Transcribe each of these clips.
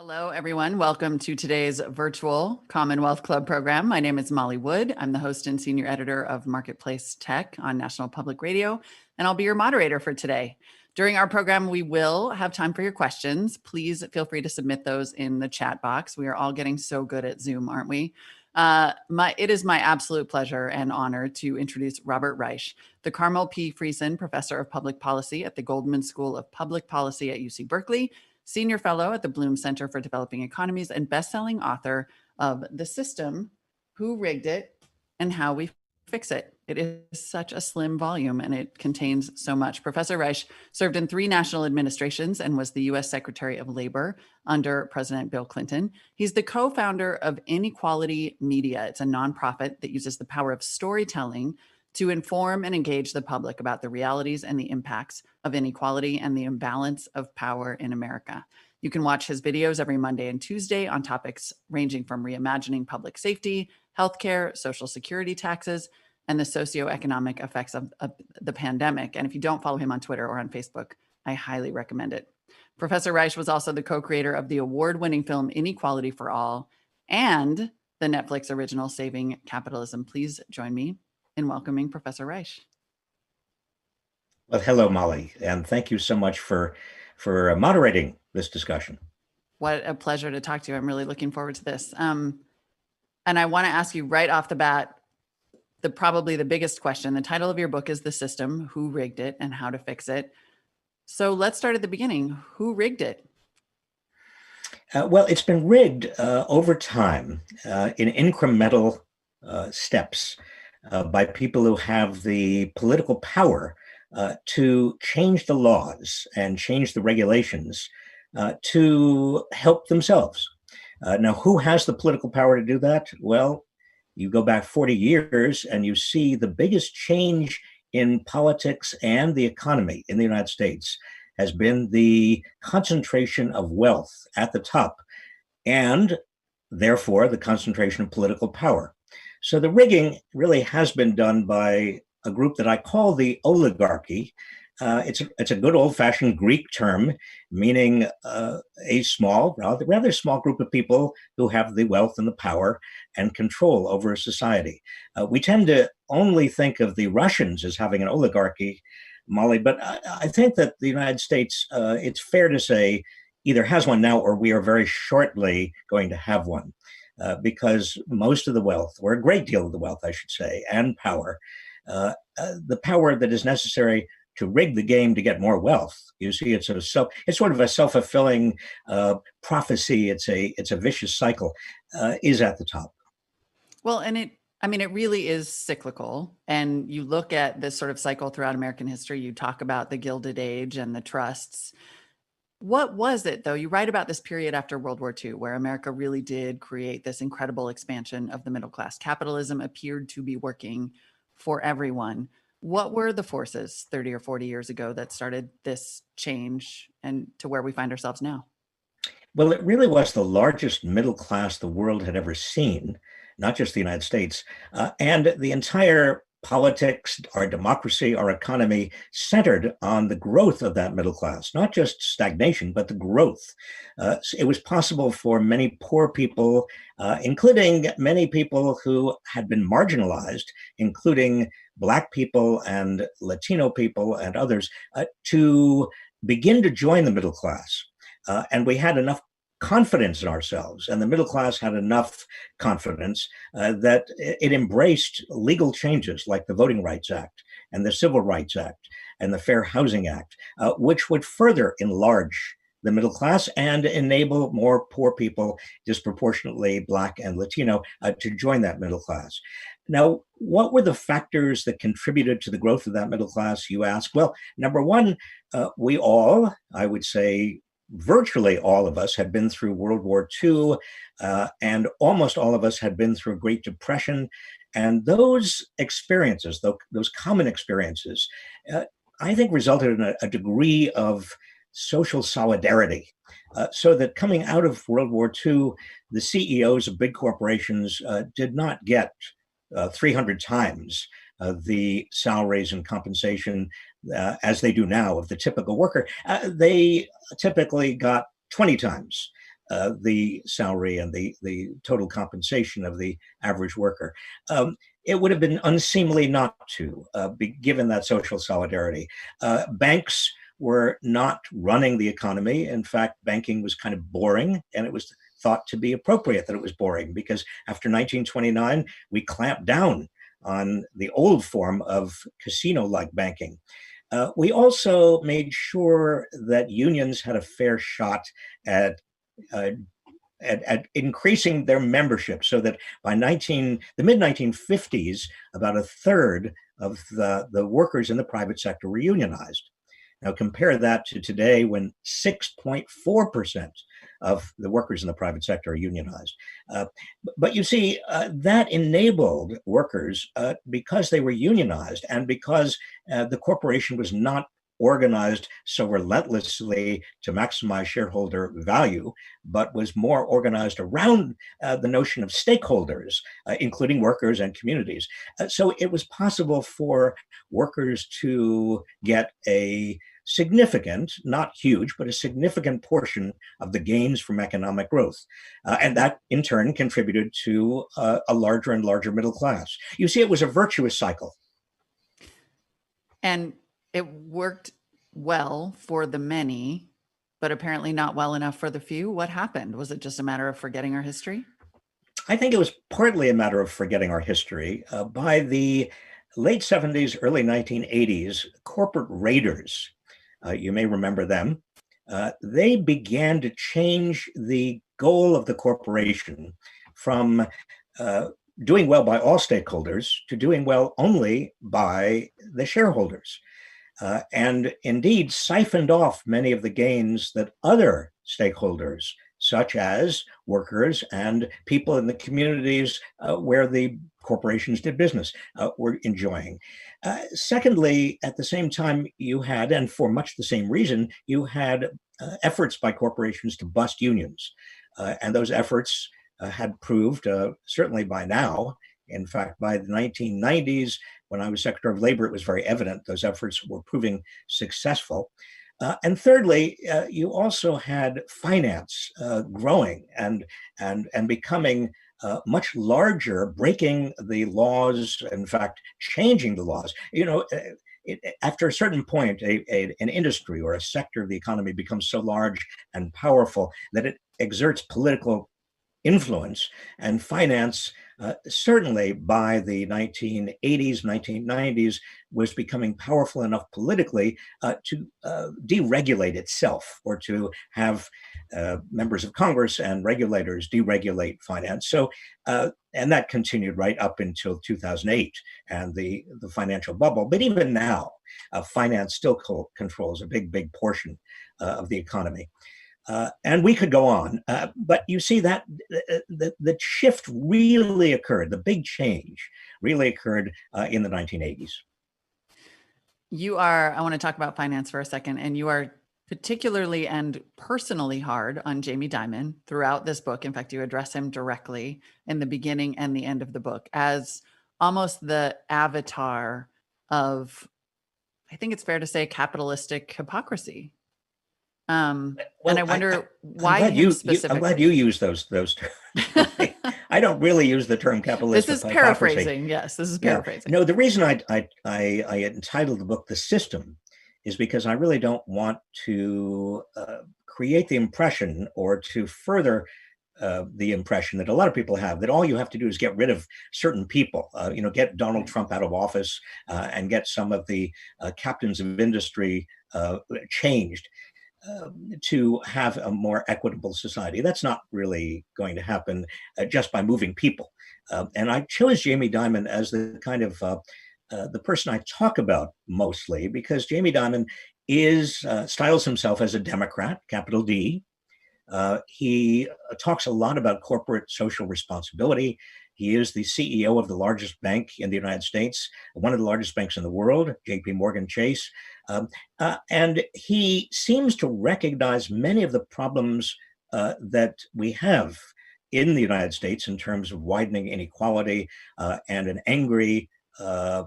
Hello, everyone. Welcome to today's virtual Commonwealth Club program. My name is Molly Wood. I'm the host and senior editor of Marketplace Tech on National Public Radio, and I'll be your moderator for today. During our program, we will have time for your questions. Please feel free to submit those in the chat box. We are all getting so good at Zoom, aren't we? It is my absolute pleasure and honor to introduce Robert Reich, the Carmel P. Friesen Professor of Public Policy at the Goldman School of Public Policy at UC Berkeley, Senior Fellow at the Bloom Center for Developing Economies, and best-selling author of The System, Who Rigged It, and How We Fix It. It is such a slim volume, and it contains so much. Professor Reich served in 3 national administrations and was the U.S. Secretary of Labor under President Bill Clinton. He's the co-founder of Inequality Media. It's a nonprofit that uses the power of storytelling to inform and engage the public about the realities and the impacts of inequality and the imbalance of power in America. You can watch his videos every Monday and Tuesday on topics ranging from reimagining public safety, healthcare, social security taxes, and the socioeconomic effects of the pandemic. And if you don't follow him on Twitter or on Facebook, I highly recommend it. Professor Reich was also the co-creator of the award-winning film Inequality for All and the Netflix original Saving Capitalism. Please join me in welcoming Professor Reich. Well, hello, Molly, and thank you so much for moderating this discussion. What a pleasure to talk to you. I'm really looking forward to this. And I want to ask you right off the bat, probably the biggest question. The title of your book is The System, Who Rigged It and How to Fix It. So let's start at the beginning. Who rigged it? Well, it's been rigged over time in incremental steps by people who have the political power to change the laws and change the regulations to help themselves. Now, who has the political power to do that? Well, you go back 40 years and you see the biggest change in politics and the economy in the United States has been the concentration of wealth at the top and therefore the concentration of political power. So the rigging really has been done by a group that I call the oligarchy. It's a good old-fashioned Greek term meaning a small, rather small group of people who have the wealth and the power and control over a society. We tend to only think of the Russians as having an oligarchy, Molly, but I think that the United States, it's fair to say, either has one now or we are very shortly going to have one. Because most of the wealth, or a great deal of the wealth, I should say, and power, the power that is necessary to rig the game to get more wealth. You see, it's sort of a self-fulfilling prophecy. It's a vicious cycle. Is at the top. Well, and it really is cyclical. And you look at this sort of cycle throughout American history. You talk about the Gilded Age and the trusts. What was it, though? You write about this period after World War II, where America really did create this incredible expansion of the middle class. Capitalism appeared to be working for everyone. What were the forces 30 or 40 years ago that started this change and to where we find ourselves now? Well, it really was the largest middle class the world had ever seen, not just the United States, and the entire politics, our democracy, our economy centered on the growth of that middle class, not just stagnation, but the growth. It was possible for many poor people, including many people who had been marginalized, including Black people and Latino people and others, to begin to join the middle class. And we had enough confidence in ourselves, and the middle class had enough confidence that it embraced legal changes like the Voting Rights Act and the Civil Rights Act and the Fair Housing Act, which would further enlarge the middle class and enable more poor people, disproportionately Black and Latino, to join that middle class. Now, what were the factors that contributed to the growth of that middle class, you ask? Well, number one, we all, I would say, virtually all of us had been through World War II, and almost all of us had been through a Great Depression. And those experiences, those common experiences, I think resulted in a degree of social solidarity. So that coming out of World War II, the CEOs of big corporations did not get 300 times the salaries and compensation as they do now of the typical worker. They typically got 20 times the salary and the total compensation of the average worker. It would have been unseemly not to, given that social solidarity. Banks were not running the economy. In fact, banking was kind of boring, and it was thought to be appropriate that it was boring because after 1929, we clamped down on the old form of casino-like banking. We also made sure that unions had a fair shot at uh, at increasing their membership so that by the mid 1950s, about a third of the workers in the private sector were unionized. Now compare that to today when 6.4% of the workers in the private sector are unionized. But you see, that enabled workers because they were unionized and because the corporation was not organized so relentlessly to maximize shareholder value, but was more organized around the notion of stakeholders, including workers and communities. So it was possible for workers to get a significant, not huge, but a significant portion of the gains from economic growth. And that in turn contributed to a larger and larger middle class. You see, it was a virtuous cycle. And it worked well for the many, but apparently not well enough for the few. What happened? Was it just a matter of forgetting our history? I think it was partly a matter of forgetting our history. By the late 70s, early 1980s, corporate raiders, you may remember them, they began to change the goal of the corporation from doing well by all stakeholders to doing well only by the shareholders. And indeed siphoned off many of the gains that other stakeholders, such as workers and people in the communities where the corporations did business, were enjoying. Secondly, at the same time, you had, and for much the same reason, you had efforts by corporations to bust unions. And those efforts had proved, certainly by now, in fact, by the 1990s, when I was Secretary of Labor, it was very evident those efforts were proving successful. And thirdly, you also had finance growing and becoming much larger, breaking the laws, in fact, changing the laws. You know, after a certain point, an industry or a sector of the economy becomes so large and powerful that it exerts political influence, and finance, certainly by the 1980s, 1990s, was becoming powerful enough politically to deregulate itself, or to have members of Congress and regulators deregulate finance. So, and that continued right up until 2008 and the financial bubble. But even now, finance still controls a big portion of the economy. And we could go on, but you see that the shift really occurred, the big change really occurred in the 1980s. I want to talk about finance for a second, and you are particularly and personally hard on Jamie Dimon throughout this book. In fact, you address him directly in the beginning and the end of the book as almost the avatar of, I think it's fair to say, capitalistic hypocrisy. And I wonder why him specifically. I'm glad you use those terms. I don't really use the term capitalistic. This is paraphrasing. Yes, this is paraphrasing. Yeah. No, the reason I entitled the book "The System" is because I really don't want to create the impression, or to further the impression that a lot of people have, that all you have to do is get rid of certain people, get Donald Trump out of office and get some of the captains of industry changed. To have a more equitable society. That's not really going to happen just by moving people. And I chose Jamie Dimon as the kind of the person I talk about mostly because Jamie Dimon styles himself as a Democrat, capital D. He talks a lot about corporate social responsibility. He is the CEO of the largest bank in the United States, one of the largest banks in the world, JP Morgan Chase. And he seems to recognize many of the problems that we have in the United States in terms of widening inequality and an angry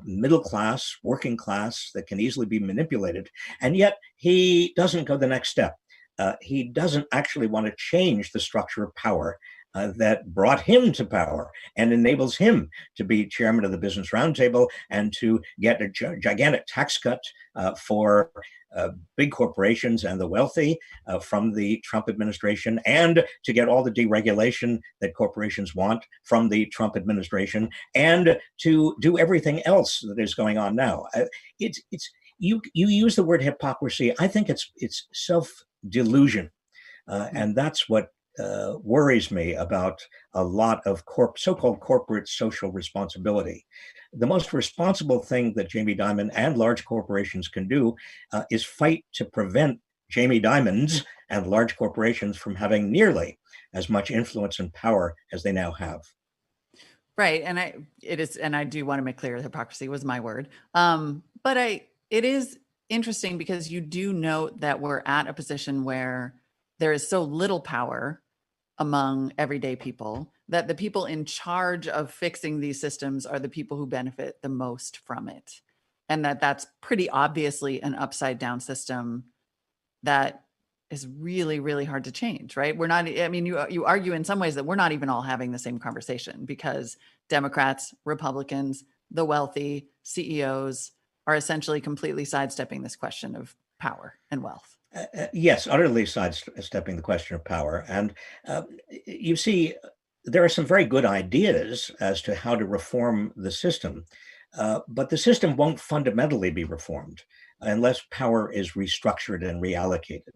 middle class, working class that can easily be manipulated. And yet he doesn't go the next step. He doesn't actually want to change the structure of power that brought him to power and enables him to be chairman of the Business Roundtable and to get a gigantic tax cut for big corporations and the wealthy from the Trump administration, and to get all the deregulation that corporations want from the Trump administration, and to do everything else that is going on now. It's you use the word hypocrisy. I think it's self delusion, and that's what worries me about a lot of so-called corporate social responsibility. The most responsible thing that Jamie Dimon and large corporations can do is fight to prevent Jamie Dimons and large corporations from having nearly as much influence and power as they now have. Right. And I do want to make clear hypocrisy was my word. But it is interesting because you do note that we're at a position where there is so little power among everyday people that the people in charge of fixing these systems are the people who benefit the most from it. And that's pretty obviously an upside down system that is really, really hard to change, right? We're not, I mean, you argue in some ways that we're not even all having the same conversation because Democrats, Republicans, the wealthy, CEOs are essentially completely sidestepping this question of power and wealth. Yes, utterly sidestepping the question of power. And you see, there are some very good ideas as to how to reform the system, but the system won't fundamentally be reformed unless power is restructured and reallocated.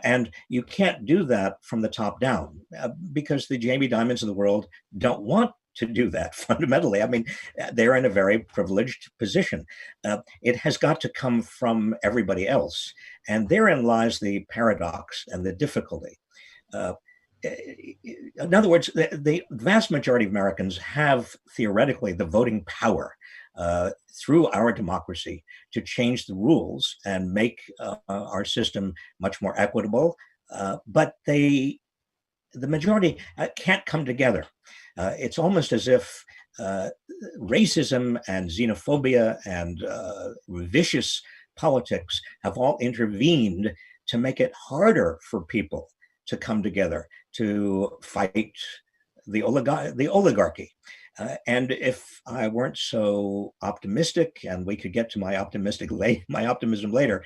And you can't do that from the top down because the Jamie Dimons of the world don't want to do that fundamentally. I mean, they're in a very privileged position. It has got to come from everybody else. And therein lies the paradox and the difficulty. In other words, the vast majority of Americans have theoretically the voting power through our democracy to change the rules and make our system much more equitable. But the majority can't come together. It's almost as if racism and xenophobia and vicious politics have all intervened to make it harder for people to come together to fight the oligarchy. And if I weren't so optimistic, and we could get to my optimism later,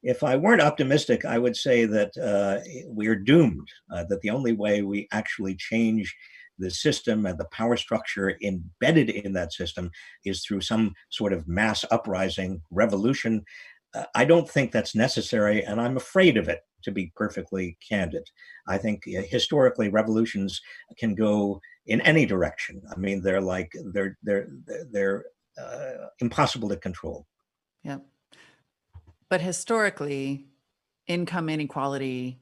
if I weren't optimistic, I would say that we're doomed, that the only way we actually change the system and the power structure embedded in that system is through some sort of mass uprising revolution. I don't think that's necessary, and I'm afraid of it, to be perfectly candid. I think historically revolutions can go in any direction. I mean, they're impossible to control. Yeah. But historically, income inequality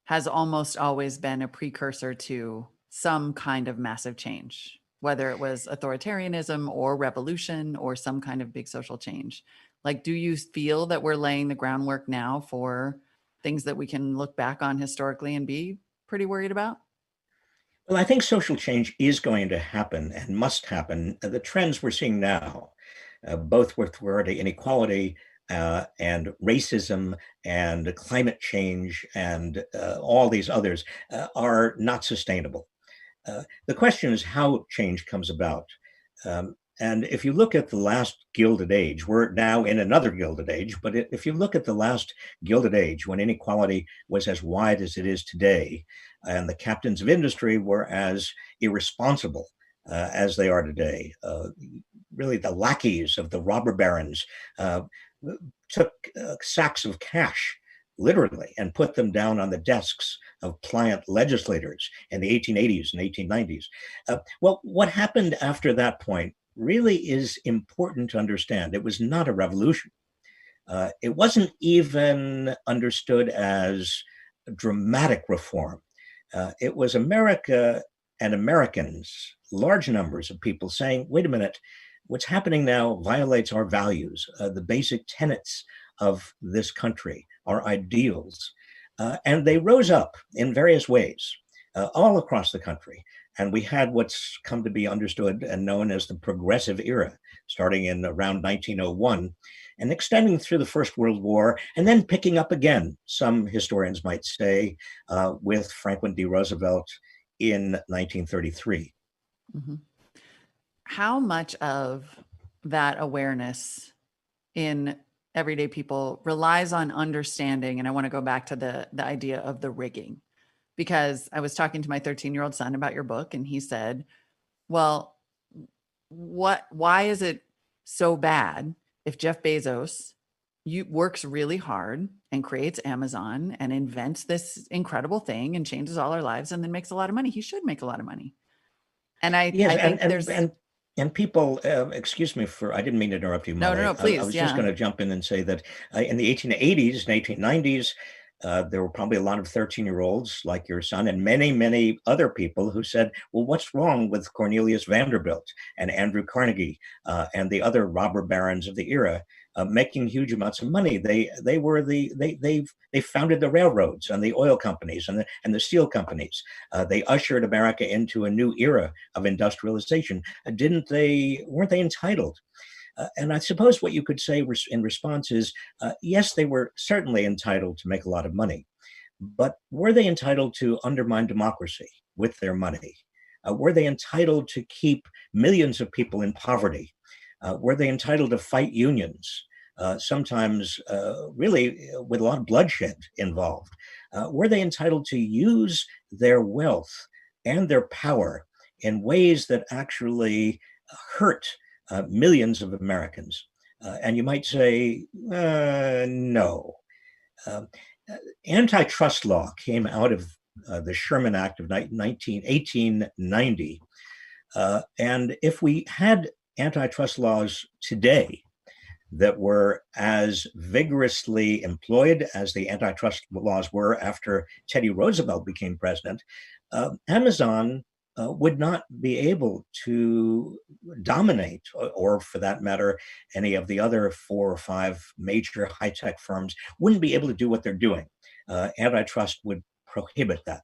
has almost always been a precursor to some kind of massive change, whether it was authoritarianism or revolution or some kind of big social change. Like, do you feel that we're laying the groundwork now for things that we can look back on historically and be pretty worried about? Well, I think social change is going to happen and must happen. The trends we're seeing now, both with regard to inequality and racism and climate change and all these others, are not sustainable. The question is how change comes about. And if you look at the last Gilded Age, we're now in another Gilded Age, but if you look at the last Gilded Age, when inequality was as wide as it is today, and the captains of industry were as irresponsible as they are today, really the lackeys of the robber barons took sacks of cash literally and put them down on the desks of pliant legislators in the 1880s and 1890s. Well, what happened after that point really is important to understand. It was not a revolution. It wasn't even understood as dramatic reform. It was America and Americans, large numbers of people saying, wait a minute, what's happening now violates our values, the basic tenets of this country, our ideals. And they rose up in various ways all across the country. And we had what's come to be understood and known as the Progressive Era, starting in around 1901. and extending through the First World War, and then picking up again, some historians might say, with Franklin D. Roosevelt in 1933. Mhm. How much of that awareness in everyday people relies on understanding? And I want to go back to the idea of the rigging, because I was talking to my 13-year-old son about your book, and he said, well, why is it so bad if Jeff Bezos works really hard and creates Amazon and invents this incredible thing and changes all our lives and then makes a lot of money? He should make a lot of money. And Yes, I think there's and people, excuse me for, I didn't mean to interrupt you, no, Molly. I please. was just going Yeah. to jump in and say that in the 1880s and 1890s, there were probably a lot of 13-year-olds like your son and many, many other people who said, well, what's wrong with Cornelius Vanderbilt and Andrew Carnegie and the other robber barons of the era making huge amounts of money? They were they founded the railroads and the oil companies and the steel companies. They ushered America into a new era of industrialization. Didn't they? Weren't they entitled? And I suppose what you could say in response is, yes, they were certainly entitled to make a lot of money, but were they entitled to undermine democracy with their money? Were they entitled to keep millions of people in poverty? Were they entitled to fight unions? Sometimes really with a lot of bloodshed involved. Were they entitled to use their wealth and their power in ways that actually hurt millions of Americans? And you might say, no. Um, Antitrust law came out of the Sherman Act of 1890. And if we had antitrust laws today that were as vigorously employed as the antitrust laws were after Teddy Roosevelt became president, Amazon would not be able to dominate, or for that matter, any of the other 4 or 5 major high tech firms wouldn't be able to do what they're doing. Antitrust would prohibit that.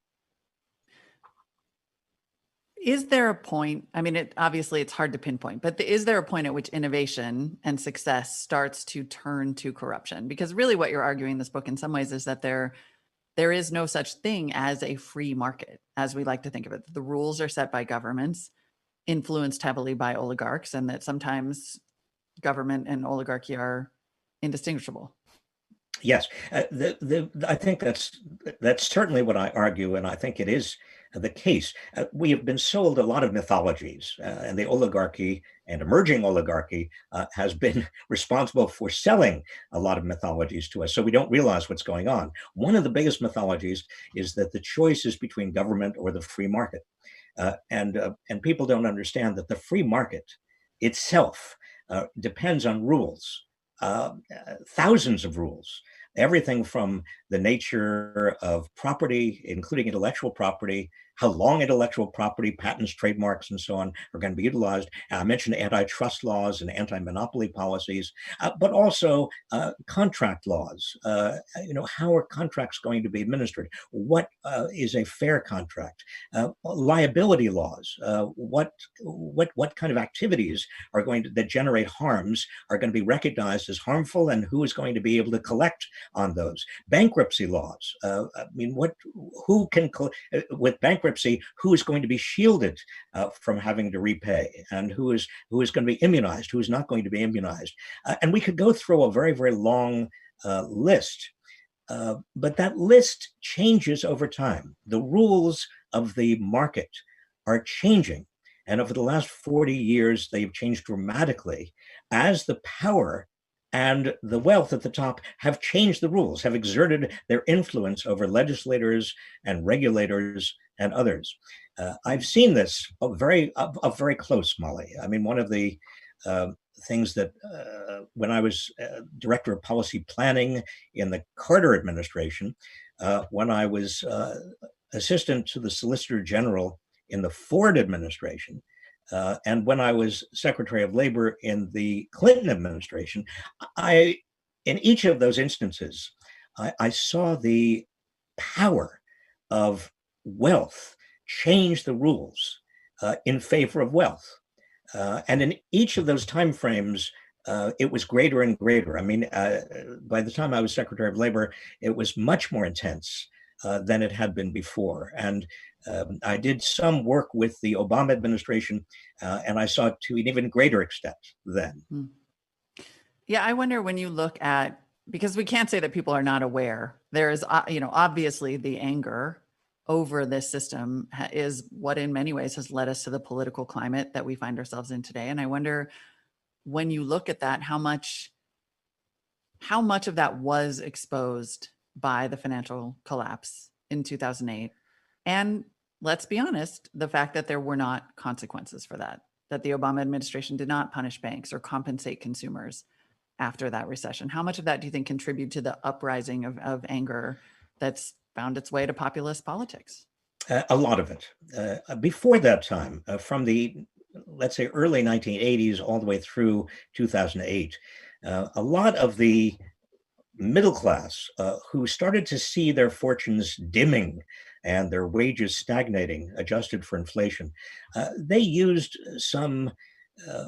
Is there a point? I mean, obviously it's hard to pinpoint, but is there a point at which innovation and success starts to turn to corruption? Because really what you're arguing in this book in some ways is that there is no such thing as a free market, as we like to think of it. The rules are set by governments, influenced heavily by oligarchs, and that sometimes government and oligarchy are indistinguishable. Yes, I think that's certainly what I argue, and I think it is the case. We have been sold a lot of mythologies, and the oligarchy and emerging oligarchy has been responsible for selling a lot of mythologies to us, so we don't realize what's going on. One of the biggest mythologies is that the choice is between government or the free market, and people don't understand that the free market itself depends on rules, thousands of rules, everything from the nature of property, including intellectual property, how long intellectual property, patents, trademarks, and so on are going to be utilized. I mentioned antitrust laws and anti-monopoly policies, but also contract laws. How are contracts going to be administered? What is a fair contract? Liability laws. What kind of activities are going to that generate harms are going to be recognized as harmful, and who is going to be able to collect on those? Bankruptcy laws. I mean, who can with bankruptcy, who is going to be shielded from having to repay, and who is going to be immunized, who is not going to be immunized? And we could go through a very, very long list. But that list changes over time. The rules of the market are changing. And over the last 40 years, they've changed dramatically as the power and the wealth at the top have changed the rules, have exerted their influence over legislators and regulators and others. I've seen this up very close, Molly. I mean, one of the things that when I was director of policy planning in the Carter administration, when I was assistant to the Solicitor General in the Ford administration, and when I was Secretary of Labor in the Clinton administration, in each of those instances, I saw the power of wealth change the rules in favor of wealth. And in each of those timeframes, it was greater and greater. I mean, by the time I was Secretary of Labor, it was much more intense than it had been before. And I did some work with the Obama administration, and I saw it to an even greater extent then. Hmm. Yeah, I wonder when you look at, because we can't say that people are not aware. There is, obviously the anger over this system is what in many ways has led us to the political climate that we find ourselves in today. And I wonder when you look at that, how much of that was exposed by the financial collapse in 2008. And let's be honest, the fact that there were not consequences for that the Obama administration did not punish banks or compensate consumers after that recession. How much of that do you think contributed to the uprising of anger that's found its way to populist politics? A lot of it. Before that time, from the, let's say, early 1980s all the way through 2008, a lot of the middle class who started to see their fortunes dimming and their wages stagnating, adjusted for inflation, they used some, uh,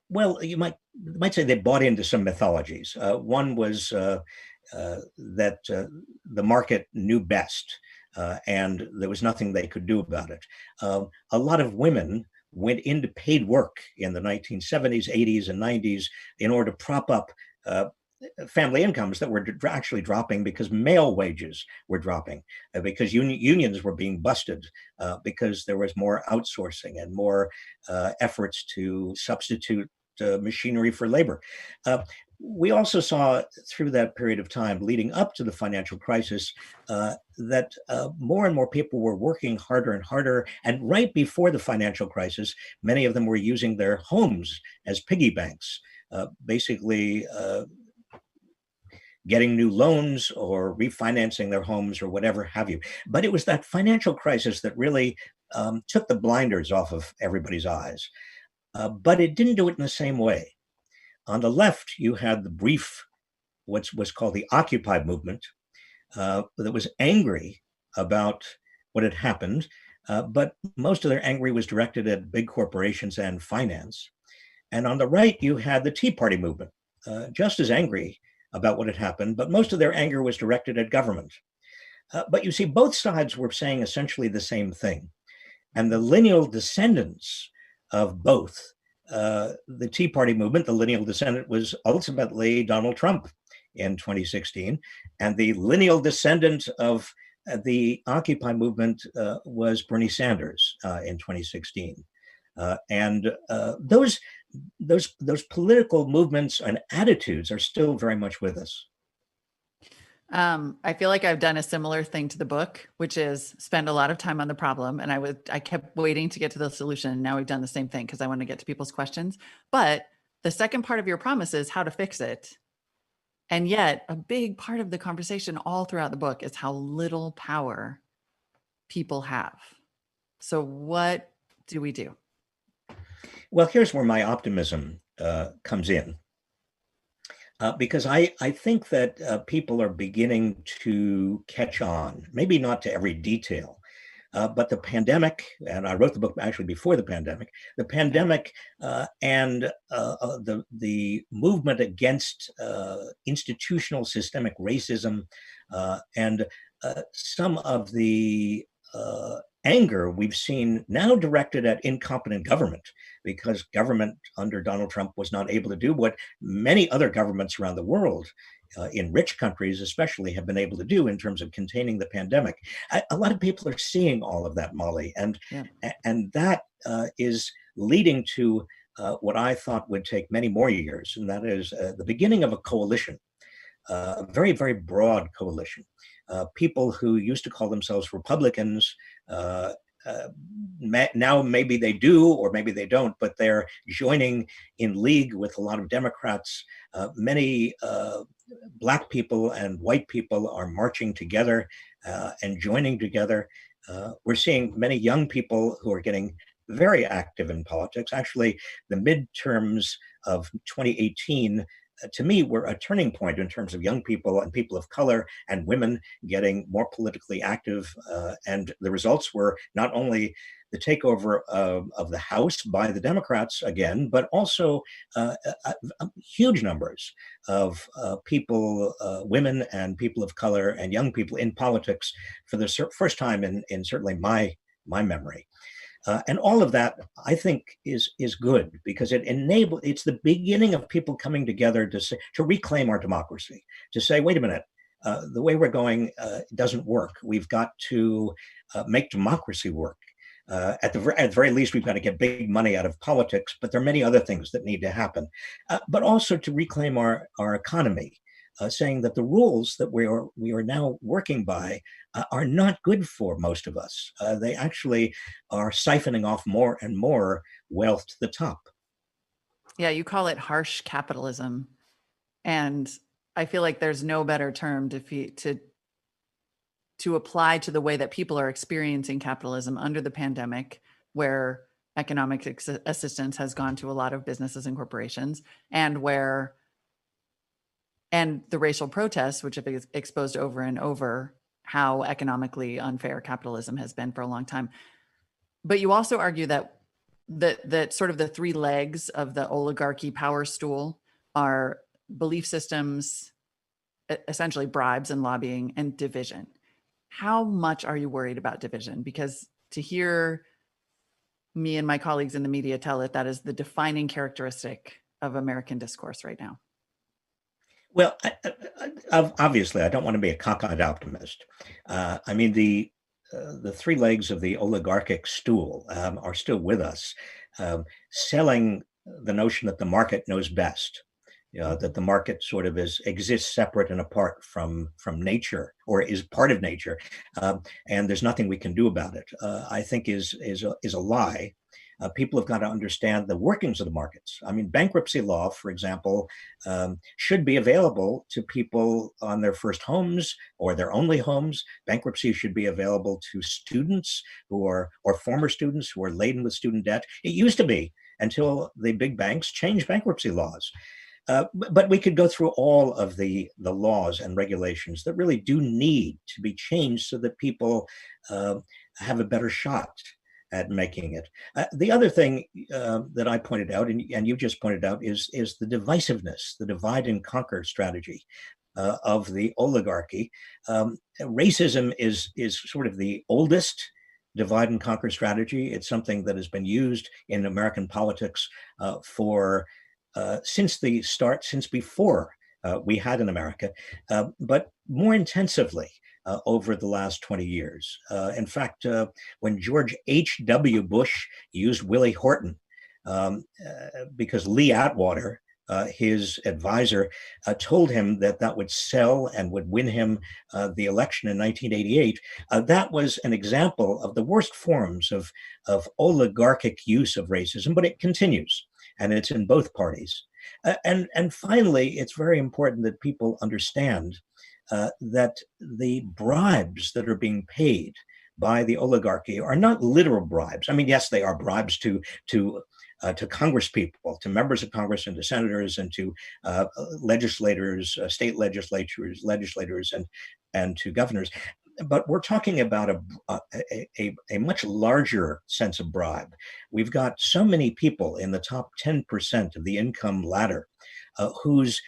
well, you might say they bought into some mythologies. One was that the market knew best, and there was nothing they could do about it. A lot of women went into paid work in the 1970s, 80s, and 90s in order to prop up uh, family incomes that were actually dropping because male wages were dropping, because unions were being busted, because there was more outsourcing and more efforts to substitute machinery for labor. Uh, we also saw through that period of time leading up to the financial crisis that more and more people were working harder and harder. And right before the financial crisis, many of them were using their homes as piggy banks, basically getting new loans or refinancing their homes or whatever have you. But it was that financial crisis that really took the blinders off of everybody's eyes. But it didn't do it in the same way. On the left, you had the brief, what was called the Occupy movement, that was angry about what had happened. But most of their anger was directed at big corporations and finance. And on the right, you had the Tea Party movement, just as angry about what had happened, but most of their anger was directed at government. But you see, both sides were saying essentially the same thing. And the lineal descendants of both, the Tea Party movement, the lineal descendant was ultimately Donald Trump in 2016. And the lineal descendant of the Occupy movement was Bernie Sanders in 2016. And those political movements and attitudes are still very much with us. I feel like I've done a similar thing to the book, which is spend a lot of time on the problem. And I kept waiting to get to the solution. And now we've done the same thing because I want to get to people's questions. But the second part of your promise is how to fix it. And yet a big part of the conversation all throughout the book is how little power people have. So what do we do? Well, here's where my optimism comes in. Because I think that people are beginning to catch on, maybe not to every detail, but the pandemic, and I wrote the book actually before the Yeah. pandemic, and the movement against institutional systemic racism, and some of the anger we've seen now directed at incompetent government, because government under Donald Trump was not able to do what many other governments around the world, in rich countries especially, have been able to do in terms of containing the pandemic. A lot of people are seeing all of that, Molly, Yeah. and that is leading to what I thought would take many more years, and that is the beginning of a coalition, a very, very broad coalition. People who used to call themselves Republicans, uh, uh, now maybe they do or maybe they don't, but they're joining in league with a lot of Democrats. Many Black people and white people are marching together and joining together. We're seeing many young people who are getting very active in politics. Actually, the midterms of 2018 to me, were a turning point in terms of young people and people of color and women getting more politically active. And the results were not only the takeover of the House by the Democrats again, but also huge numbers of people, women and people of color and young people in politics for the first time in certainly my memory. And all of that, I think, is good because it's the beginning of people coming together to reclaim our democracy, to say, wait a minute, the way we're going doesn't work. We've got to make democracy work. At the very least, we've got to get big money out of politics, but there are many other things that need to happen. But also to reclaim our economy, saying that the rules that we are now working by are not good for most of us. They actually are siphoning off more and more wealth to the top. Yeah, you call it harsh capitalism. And I feel like there's no better term to apply to the way that people are experiencing capitalism under the pandemic, where economic assistance has gone to a lot of businesses and corporations, and the racial protests, which have exposed over and over how economically unfair capitalism has been for a long time. But you also argue that sort of the three legs of the oligarchy power stool are belief systems, essentially bribes and lobbying, and division. How much are you worried about division? Because to hear me and my colleagues in the media tell it, that is the defining characteristic of American discourse right now. Well, obviously, I don't want to be a cockeyed optimist. I mean, the three legs of the oligarchic stool are still with us, selling the notion that the market knows best, that the market sort of exists separate and apart from nature, or is part of nature, and there's nothing we can do about it. I think is a lie. People have got to understand the workings of the markets. I mean, bankruptcy law, for example, should be available to people on their first homes or their only homes. Bankruptcy should be available to students or former students who are laden with student debt. It used to be until the big banks changed bankruptcy laws. But we could go through all of the laws and regulations that really do need to be changed so that people have a better shot at making it. The other thing that I pointed out, and you just pointed out, is the divisiveness, the divide and conquer strategy of the oligarchy. Racism is sort of the oldest divide and conquer strategy. It's something that has been used in American politics for since before we had in America, but more intensively over the last 20 years. In fact, when George H.W. Bush used Willie Horton, because Lee Atwater, his advisor, told him that would sell and would win him the election in 1988, that was an example of the worst forms of oligarchic use of racism, but it continues, and it's in both parties. And finally, it's very important that people understand that the bribes that are being paid by the oligarchy are not literal bribes. I mean, yes, they are bribes to Congress people, to members of Congress and to senators and to legislators, state legislators, and to governors. But we're talking about a much larger sense of bribe. We've got so many people in the top 10% of the income ladder whose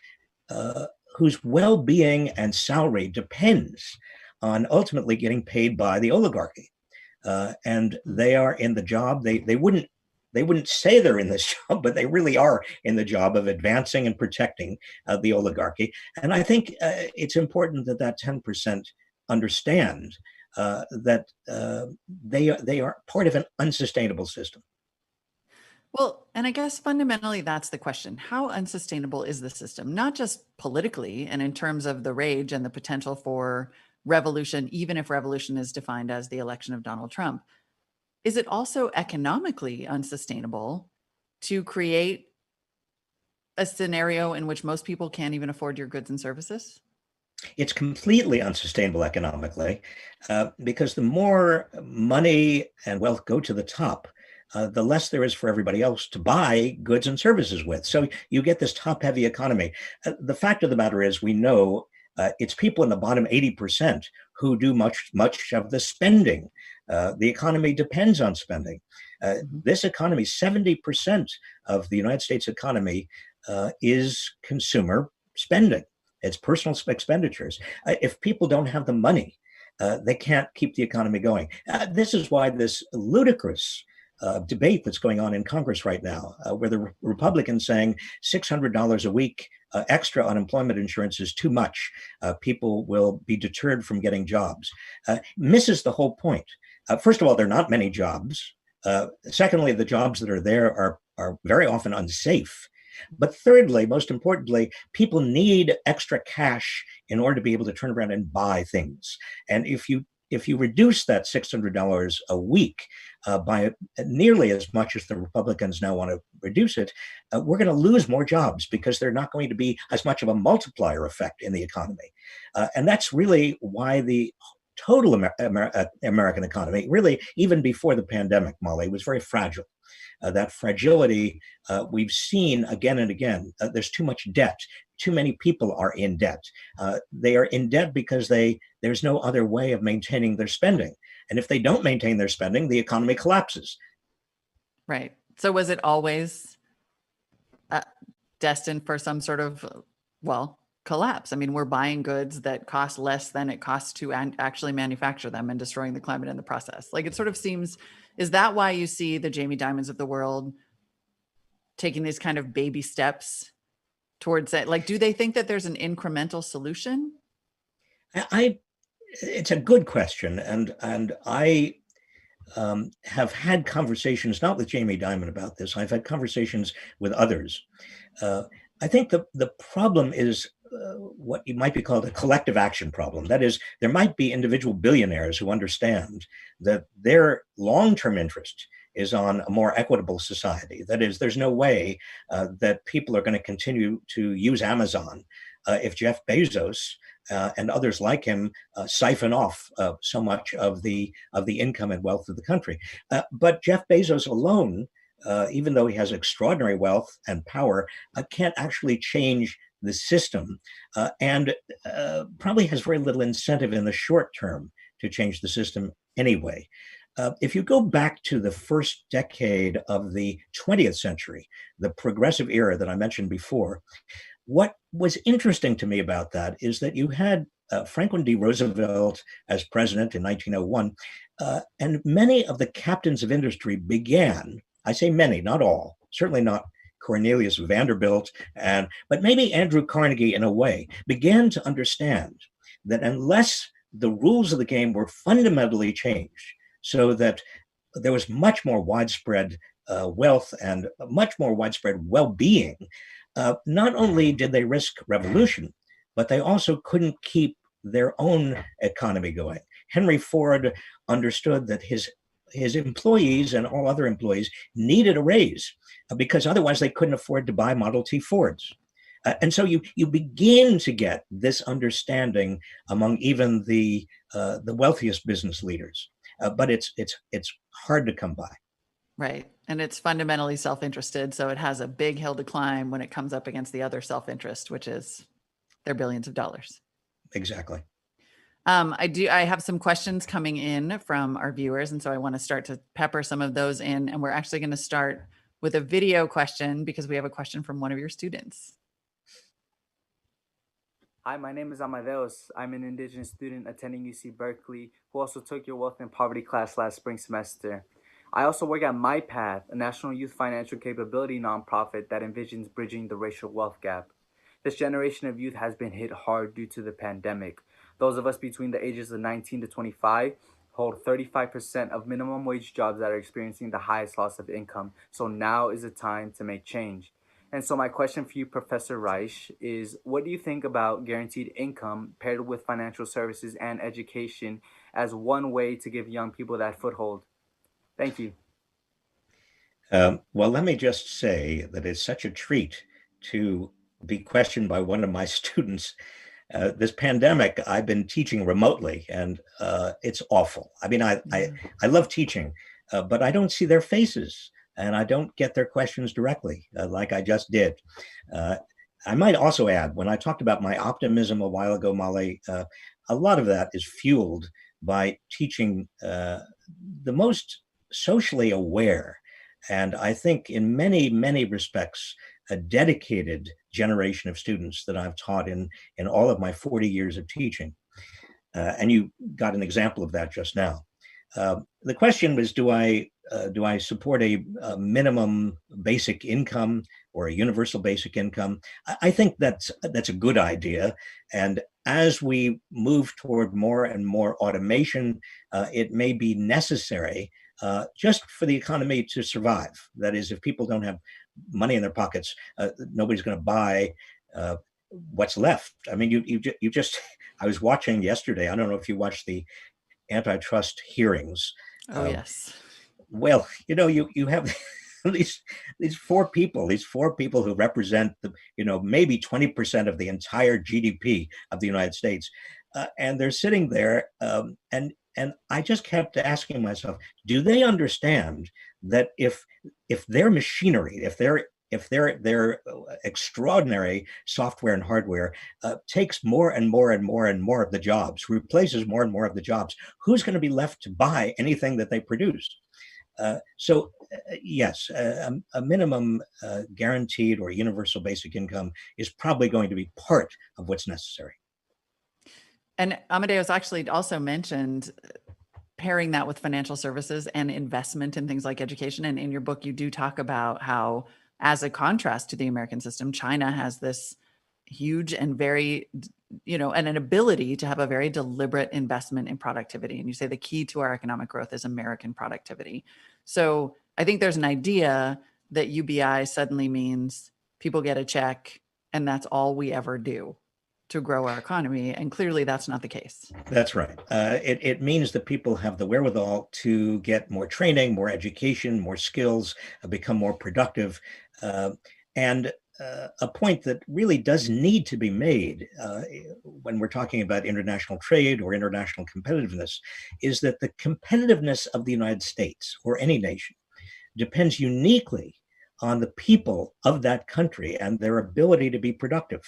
well-being and salary depends on ultimately getting paid by the oligarchy. And they are in the job, they wouldn't say they're in this job, but they really are in the job of advancing and protecting the oligarchy. And I think it's important that 10% understand that they are part of an unsustainable system. Well, and I guess fundamentally that's the question. How unsustainable is the system? Not just politically and in terms of the rage and the potential for revolution, even if revolution is defined as the election of Donald Trump. Is it also economically unsustainable to create a scenario in which most people can't even afford your goods and services? It's completely unsustainable economically because the more money and wealth go to the top, the less there is for everybody else to buy goods and services with. So you get this top-heavy economy. The fact of the matter is, we know it's people in the bottom 80% who do much of the spending. The economy depends on spending. This economy, 70% of the United States economy is consumer spending. It's personal expenditures. If people don't have the money, they can't keep the economy going. This is why this ludicrous debate that's going on in Congress right now, where the Republicans saying $600 a week extra unemployment insurance is too much. People will be deterred from getting jobs. Misses the whole point. First of all, there are not many jobs. Secondly, the jobs that are there are very often unsafe. But thirdly, most importantly, people need extra cash in order to be able to turn around and buy things. And if you reduce that $600 a week by nearly as much as the Republicans now want to reduce it, we're going to lose more jobs because they're not going to be as much of a multiplier effect in the economy. And that's really why the total American economy, really, even before the pandemic, Molly, was very fragile. That fragility we've seen again and again. There's too much debt. Too many people are in debt. They are in debt because there's no other way of maintaining their spending. And if they don't maintain their spending, the economy collapses. Right. So was it always destined for some sort of, collapse? I mean, we're buying goods that cost less than it costs to actually manufacture them and destroying the climate in the process. Like, it sort of seems, is that why you see the Jamie Dimons of the world taking these kind of baby steps towards it? Like, do they think that there's an incremental solution? It's a good question. And I have had conversations, not with Jamie Dimon about this. I've had conversations with others. I think the problem is what you might be called a collective action problem. That is, there might be individual billionaires who understand that their long-term interest is on a more equitable society. That is, there's no way that people are going to continue to use Amazon if Jeff Bezos and others like him siphon off so much of the income and wealth of the country. But Jeff Bezos alone, even though he has extraordinary wealth and power, can't actually change the system and probably has very little incentive in the short term to change the system anyway. If you go back to the first decade of the 20th century, the progressive era that I mentioned before, what was interesting to me about that is that you had Franklin D. Roosevelt as president in 1901, and many of the captains of industry began, I say many, not all, certainly not Cornelius Vanderbilt, but maybe Andrew Carnegie in a way, began to understand that unless the rules of the game were fundamentally changed so that there was much more widespread wealth and much more widespread well-being, not only did they risk revolution, but they also couldn't keep their own economy going. Henry Ford understood that his employees and all other employees needed a raise because otherwise they couldn't afford to buy Model T Fords. And so you begin to get this understanding among even the wealthiest business leaders, but it's hard to come by. Right. And it's fundamentally self-interested. So it has a big hill to climb when it comes up against the other self-interest, which is their billions of dollars. Exactly. I have some questions coming in from our viewers. And so I want to start to pepper some of those in. And we're actually going to start with a video question because we have a question from one of your students. Hi, my name is Amadeus. I'm an Indigenous student attending UC Berkeley who also took your Wealth and Poverty class last spring semester. I also work at MyPath, a national youth financial capability nonprofit that envisions bridging the racial wealth gap. This generation of youth has been hit hard due to the pandemic. Those of us between the ages of 19 to 25 hold 35% of minimum wage jobs that are experiencing the highest loss of income. So now is the time to make change. And so my question for you, Professor Reich, is what do you think about guaranteed income paired with financial services and education as one way to give young people that foothold? Thank you. Well, let me just say that it's such a treat to be questioned by one of my students. This pandemic, I've been teaching remotely, and it's awful. I mean, I love teaching, but I don't see their faces and I don't get their questions directly like I just did. I might also add, when I talked about my optimism a while ago, Molly, a lot of that is fueled by teaching the most socially aware, and I think in many, many respects, a dedicated generation of students that I've taught in all of my 40 years of teaching. And you got an example of that just now. The question was, do I support a minimum basic income or a universal basic income? I think that's a good idea. And as we move toward more and more automation, it may be necessary just for the economy to survive. That is, if people don't have money in their pockets, nobody's going to buy what's left. I mean, you just. I was watching yesterday. I don't know if you watched the antitrust hearings. Oh, yes. Well, you have these four people who represent maybe 20% of the entire GDP of the United States, and they're sitting there, and I just kept asking myself, do they understand that if their machinery, if their extraordinary software and hardware takes more and more and more and more of the jobs, replaces more and more of the jobs, who's going to be left to buy anything that they produce? So yes, a minimum guaranteed or universal basic income is probably going to be part of what's necessary. And Amadeus actually also mentioned pairing that with financial services and investment in things like education. And in your book, you do talk about how, as a contrast to the American system, China has this huge and very, and an ability to have a very deliberate investment in productivity. And you say the key to our economic growth is American productivity. So I think there's an idea that UBI suddenly means people get a check and that's all we ever do to grow our economy. And clearly that's not the case. That's right. It means that people have the wherewithal to get more training, more education, more skills, become more productive. And a point that really does need to be made when we're talking about international trade or international competitiveness is that the competitiveness of the United States or any nation depends uniquely on the people of that country and their ability to be productive.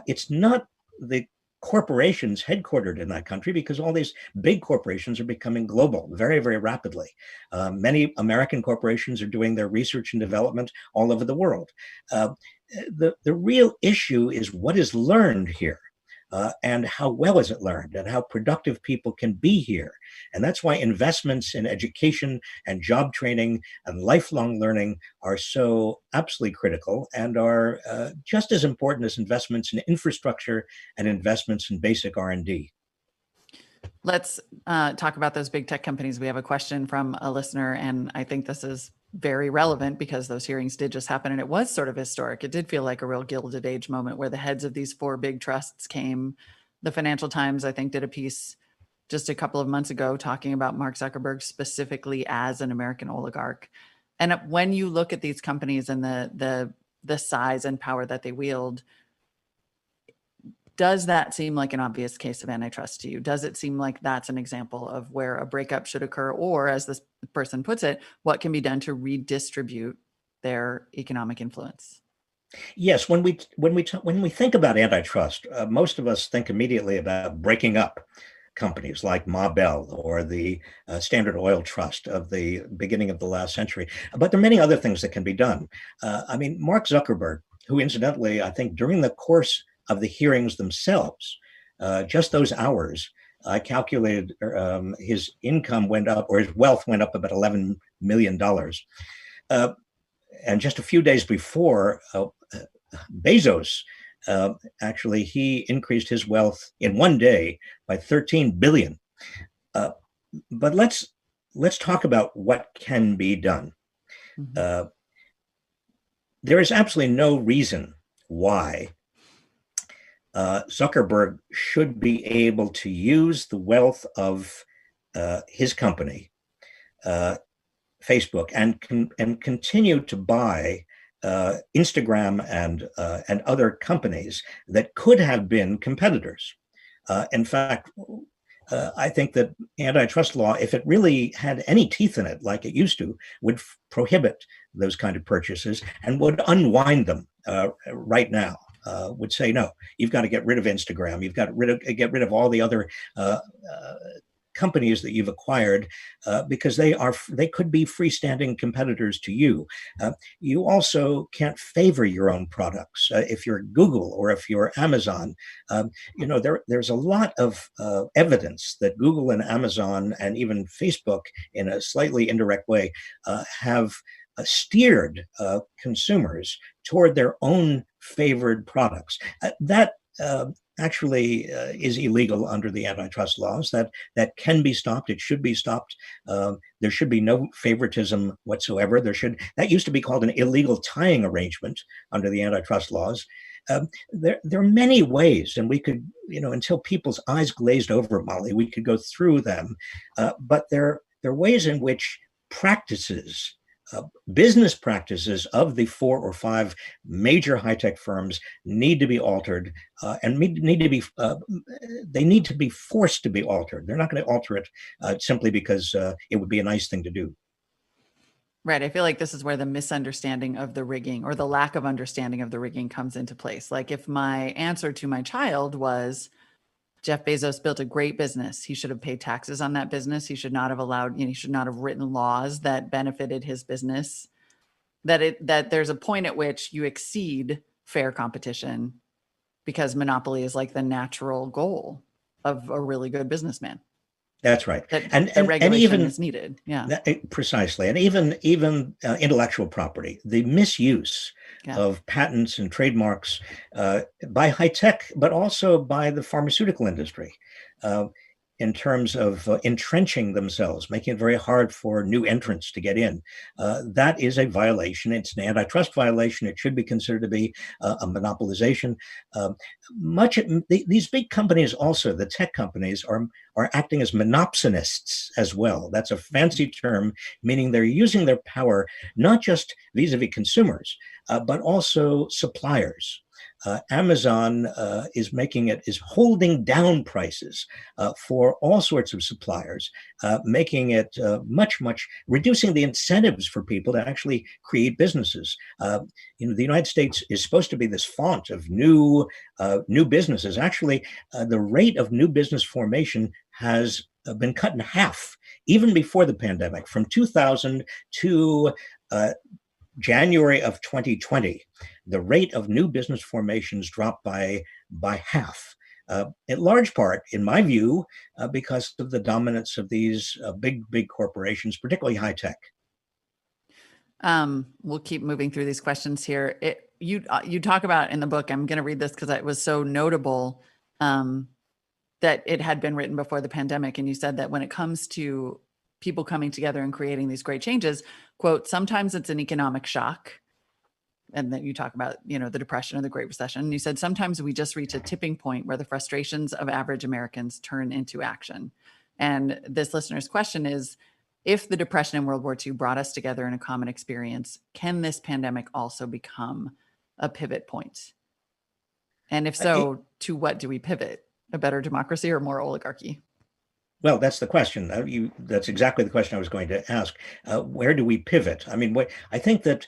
It's not the corporations headquartered in that country, because all these big corporations are becoming global very, very rapidly. Many American corporations are doing their research and development all over the world. The real issue is what is learned here. And how well is it learned, and how productive people can be here. And that's why investments in education and job training and lifelong learning are so absolutely critical, and are just as important as investments in infrastructure and investments in basic R&D. Let's talk about those big tech companies. We have a question from a listener, and I think this is very relevant because those hearings did just happen, and it was sort of historic. It did feel like a real Gilded Age moment where the heads of these four big trusts came. The Financial Times, I think, did a piece just a couple of months ago talking about Mark Zuckerberg specifically as an American oligarch. And when you look at these companies and the size and power that they wield, does that seem like an obvious case of antitrust to you? Does it seem like that's an example of where a breakup should occur? Or, as this person puts it, what can be done to redistribute their economic influence? Yes, when we think about antitrust, most of us think immediately about breaking up companies like Ma Bell or the Standard Oil Trust of the beginning of the last century. But there are many other things that can be done. I mean, Mark Zuckerberg, who incidentally, I think during the course of the hearings themselves, just those hours, I calculated his income went up, or his wealth went up about $11 million. And just a few days before, Bezos, actually, he increased his wealth in one day by 13 billion. But let's talk about what can be done. Mm-hmm. There is absolutely no reason why Zuckerberg should be able to use the wealth of his company, Facebook, and continue to buy Instagram and other companies that could have been competitors. In fact, I think that antitrust law, if it really had any teeth in it, like it used to, would prohibit those kind of purchases and would unwind them right now. Would say no. You've got to get rid of Instagram. You've got to get rid of all the other companies that you've acquired because they could be freestanding competitors to you. You also can't favor your own products. If you're Google or if you're Amazon, there's a lot of evidence that Google and Amazon and even Facebook, in a slightly indirect way, have steered consumers toward their own favored products. That actually is illegal under the antitrust laws. That can be stopped. It should be stopped. There should be no favoritism whatsoever. That used to be called an illegal tying arrangement under the antitrust laws. There are many ways, and we could, until people's eyes glazed over, Molly, we could go through them. But there are ways in which business practices of the 4 or 5 major high-tech firms need to be altered, and they need to be forced to be altered. They're not going to alter it simply because it would be a nice thing to do. Right. I feel like this is where the misunderstanding of the rigging or the lack of understanding of the rigging comes into place. Like if my answer to my child was, Jeff Bezos built a great business. He should have paid taxes on that business. He should not have he should not have written laws that benefited his business. That there's a point at which you exceed fair competition because monopoly is like the natural goal of a really good businessman. That's right. And regulation is needed. Yeah, precisely. And even intellectual property, the misuse of patents and trademarks by high tech, but also by the pharmaceutical industry, in terms of entrenching themselves, making it very hard for new entrants to get in. That is a violation. It's an antitrust violation. It should be considered to be a monopolization. These big companies also, the tech companies, are acting as monopsonists as well. That's a fancy term, meaning they're using their power not just vis-a-vis consumers, but also suppliers. Amazon is holding down prices for all sorts of suppliers, making it reducing the incentives for people to actually create businesses. The United States is supposed to be this font of new businesses. Actually, the rate of new business formation has been cut in half, even before the pandemic, from 2000 to January of 2020, the rate of new business formations dropped by half. In large part, in my view, because of the dominance of these big corporations, particularly high tech. We'll keep moving through these questions here. You talk about in the book, I'm going to read this because it was so notable that it had been written before the pandemic. And you said that when it comes to people coming together and creating these great changes, quote, sometimes it's an economic shock. And then you talk about, the Depression or the Great Recession. And you said, sometimes we just reach a tipping point where the frustrations of average Americans turn into action. And this listener's question is, if the Depression and World War II brought us together in a common experience, can this pandemic also become a pivot point? And if so, to what do we pivot? A better democracy or more oligarchy? Well, that's the question. That's exactly the question I was going to ask. Where do we pivot? I mean, I think that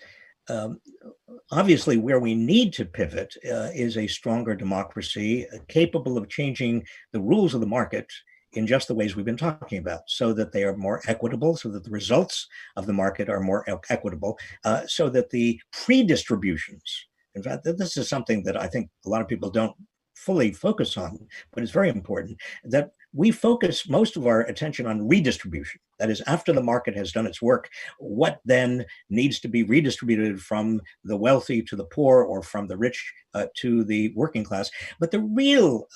obviously where we need to pivot is a stronger democracy capable of changing the rules of the market in just the ways we've been talking about, so that they are more equitable, so that the results of the market are more equitable, so that the pre-distributions, in fact, this is something that I think a lot of people don't fully focus on, but it's very important, that we focus most of our attention on redistribution. That is, after the market has done its work, what then needs to be redistributed from the wealthy to the poor, or from the rich to the working class. But the real,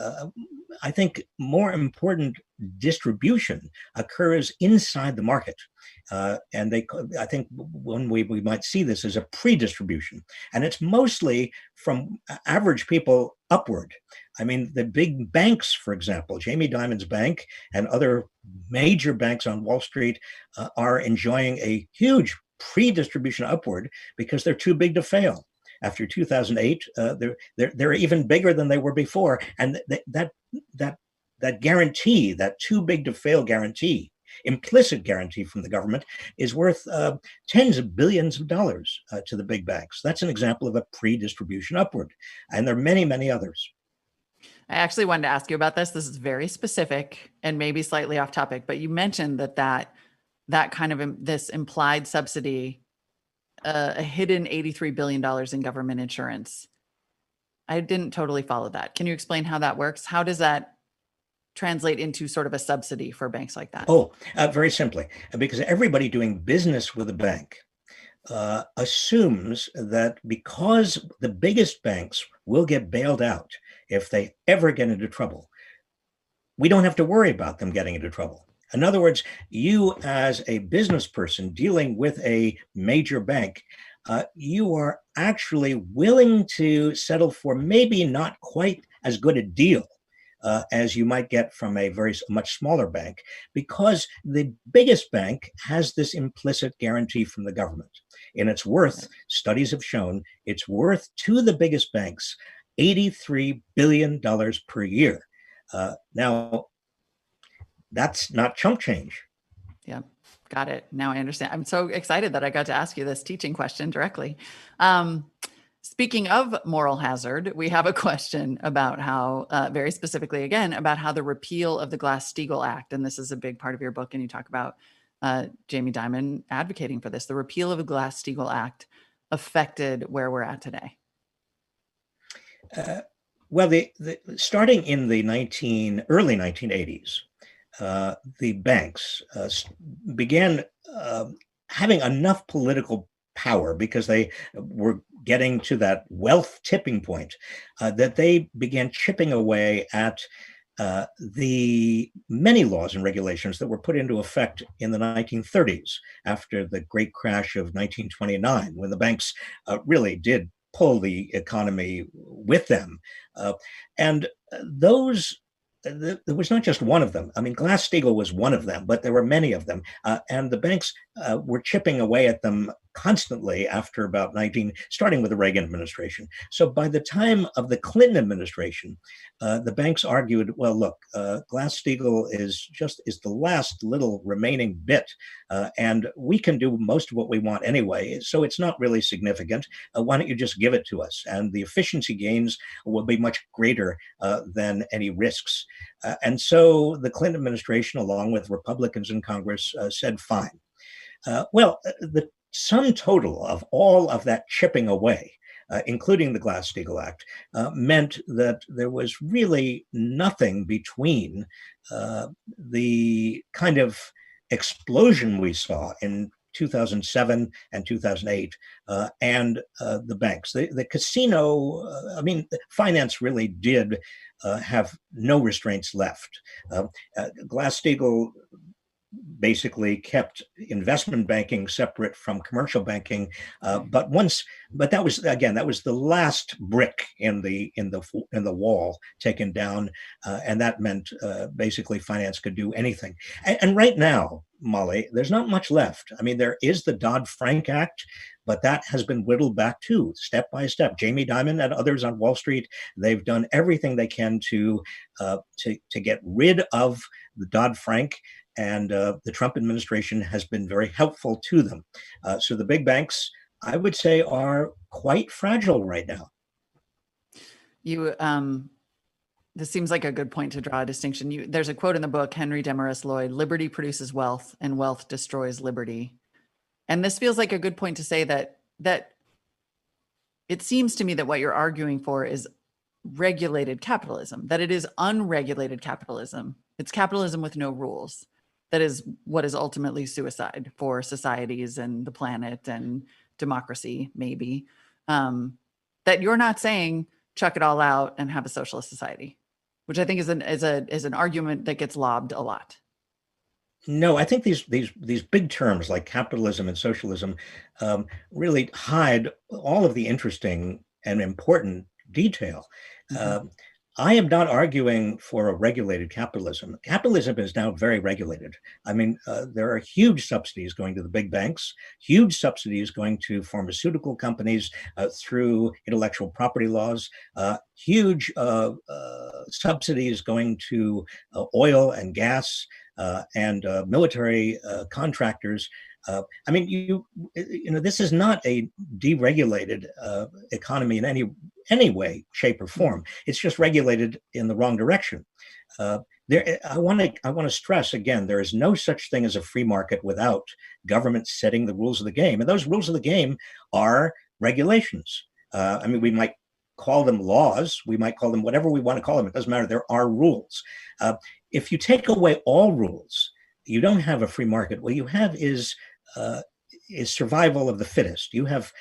I think, more important distribution occurs inside the market. And I think one way we might see this is a pre-distribution. And it's mostly from average people upward. I mean, the big banks, for example, Jamie Dimon's bank and other major banks on Wall Street are enjoying a huge pre-distribution upward because they're too big to fail. After 2008, they're even bigger than they were before. And that that guarantee, that too big to fail guarantee, implicit guarantee from the government, is worth tens of billions of dollars to the big banks. That's an example of a pre-distribution upward. And there are many, many others. I actually wanted to ask you about this. This is very specific and maybe slightly off topic, but you mentioned that kind of this implied subsidy, a hidden $83 billion in government insurance. I didn't totally follow that. Can you explain how that works? How does that translate into sort of a subsidy for banks like that? Oh, very simply, because everybody doing business with a bank assumes that because the biggest banks will get bailed out if they ever get into trouble, we don't have to worry about them getting into trouble. In other words, you as a business person dealing with a major bank, you are actually willing to settle for maybe not quite as good a deal as you might get from a much smaller bank, because the biggest bank has this implicit guarantee from the government. And it's worth, studies have shown, it's worth to the biggest banks $83 billion per year. Now, that's not chump change. Yeah, got it. Now I understand. I'm so excited that I got to ask you this teaching question directly. Speaking of moral hazard, we have a question about how, very specifically again, about how the repeal of the Glass-Steagall Act, and this is a big part of your book, and you talk about Jamie Dimon advocating for this, the repeal of the Glass-Steagall Act affected where we're at today. Well, starting in the early 1980s, the banks began having enough political power because they were getting to that wealth tipping point that they began chipping away at the many laws and regulations that were put into effect in the 1930s after the great crash of 1929, when the banks really did pull the economy with them. And those, there was not just one of them. I mean, Glass-Steagall was one of them, but there were many of them. And the banks were chipping away at them constantly after about starting with the Reagan administration. So by the time of the Clinton administration, the banks argued, well, look, Glass-Steagall is the last little remaining bit, and we can do most of what we want anyway, so it's not really significant. Why don't you just give it to us? And the efficiency gains will be much greater than any risks. And so the Clinton administration, along with Republicans in Congress, said, fine. Well, the sum total of all of that chipping away, including the Glass-Steagall Act, meant that there was really nothing between the kind of explosion we saw in 2007 and 2008 and the banks. The casino, finance really did have no restraints left. Glass-Steagall basically kept investment banking separate from commercial banking, but that was the last brick in the wall taken down, and that meant basically finance could do anything. And right now, Molly, there's not much left. I mean, there is the Dodd-Frank Act, but that has been whittled back too, step by step. Jamie Dimon and others on Wall Street, they've done everything they can to get rid of the Dodd-Frank. And the Trump administration has been very helpful to them. So the big banks, I would say, are quite fragile right now. This seems like a good point to draw a distinction. There's a quote in the book, Henry Demarest Lloyd, "Liberty produces wealth and wealth destroys liberty." And this feels like a good point to say that it seems to me that what you're arguing for is regulated capitalism, that it is unregulated capitalism. It's capitalism with no rules. That is what is ultimately suicide for societies and the planet and democracy, maybe. That you're not saying chuck it all out and have a socialist society, which I think is an argument that gets lobbed a lot. No, I think these big terms like capitalism and socialism really hide all of the interesting and important detail. I am not arguing for a regulated capitalism. Capitalism is now very regulated. I mean, there are huge subsidies going to the big banks, huge subsidies going to pharmaceutical companies through intellectual property laws, huge subsidies going to oil and gas and military contractors. I mean, you know, this is not a deregulated economy in any way, shape, or form. It's just regulated in the wrong direction. I want to stress again: there is no such thing as a free market without government setting the rules of the game, and those rules of the game are regulations. I mean, we might call them laws, we might call them whatever we want to call them. It doesn't matter. There are rules. If you take away all rules, you don't have a free market. What you have uh, is survival of the fittest. You have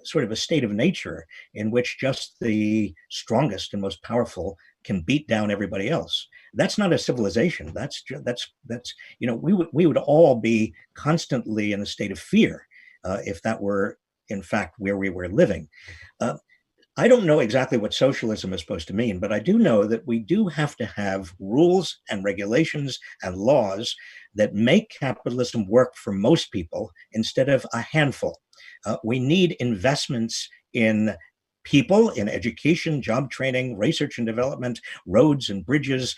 sort of a state of nature in which just the strongest and most powerful can beat down everybody else. That's not a civilization. That's you know, we would all be constantly in a state of fear if that were in fact where we were living. Uh, I don't know exactly what socialism is supposed to mean, but I do know that we do have to have rules and regulations and laws that make capitalism work for most people instead of a handful. We need investments in people, in education, job training, research and development, roads and bridges,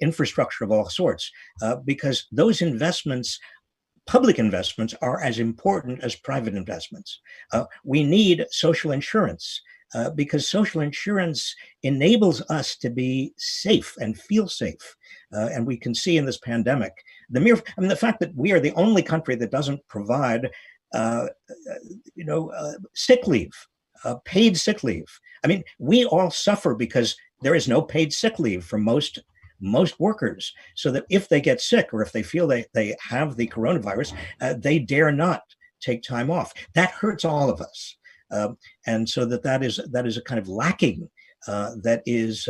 infrastructure of all sorts, because those investments, public investments, are as important as private investments. We need social insurance because social insurance enables us to be safe and feel safe. And we can see in this pandemic, the fact that we are the only country that doesn't provide, uh, sick leave, paid sick leave. I mean, we all suffer because there is no paid sick leave for most workers, so that if they get sick or if they feel they have the coronavirus, they dare not take time off. That hurts all of us. And so that is a kind of lacking that is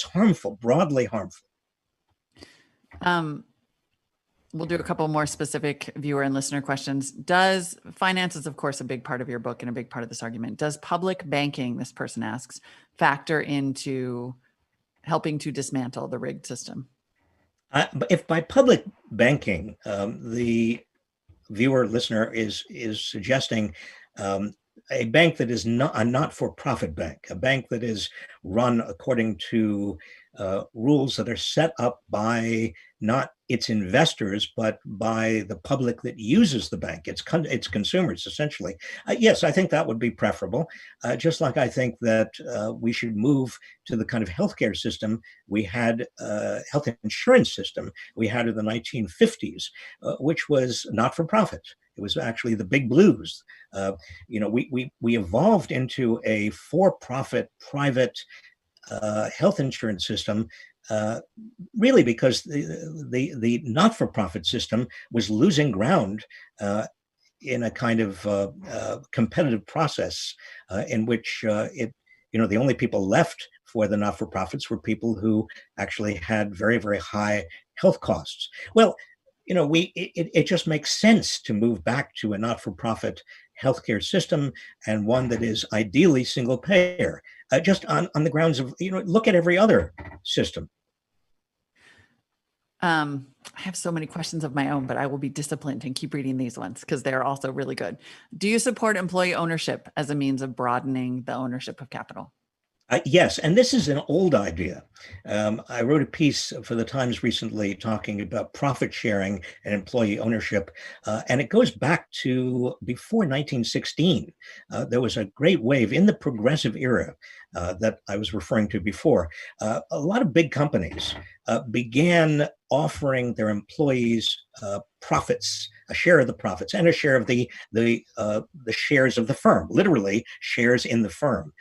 harmful, broadly harmful. Um, we'll do a couple more specific viewer and listener questions. Does finance is, of course, a big part of your book and a big part of this argument. Does public banking, this person asks, factor into helping to dismantle the rigged system? But if by public banking, the viewer listener is suggesting um, a bank that is not a not-for-profit bank, a bank that is run according to rules that are set up by not its investors, but by the public that uses the bank, its consumers, essentially. Yes, I think that would be preferable. Just like I think that we should move to the kind of healthcare system we had, health insurance system we had in the 1950s, which was not for profit. It was actually the big blues. We evolved into a for-profit private health insurance system, really because the not-for-profit system was losing ground in a kind of competitive process in which the only people left for the not-for-profits were people who actually had very, very high health costs. Well, it just makes sense to move back to a not-for-profit healthcare system, and one that is ideally single payer, just on the grounds of, look at every other system. I have so many questions of my own, but I will be disciplined and keep reading these ones because they're also really good. Do you support employee ownership as a means of broadening the ownership of capital? Yes, and this is an old idea. I wrote a piece for the Times recently talking about profit sharing and employee ownership, and it goes back to before 1916. There was a great wave in the progressive era that I was referring to before. A lot of big companies began offering their employees profits, a share of the profits, and a share of the shares of the firm, literally shares in the firm.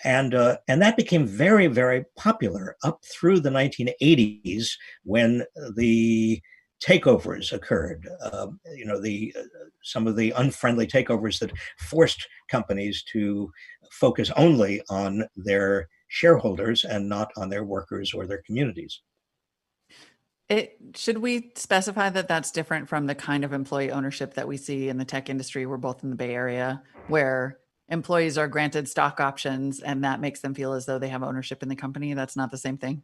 And that became very, very popular up through the 1980s when the takeovers occurred. Some of the unfriendly takeovers that forced companies to focus only on their shareholders and not on their workers or their communities. Should we specify that that's different from the kind of employee ownership that we see in the tech industry? We're both in the Bay Area, where employees are granted stock options and that makes them feel as though they have ownership in the company. That's not the same thing.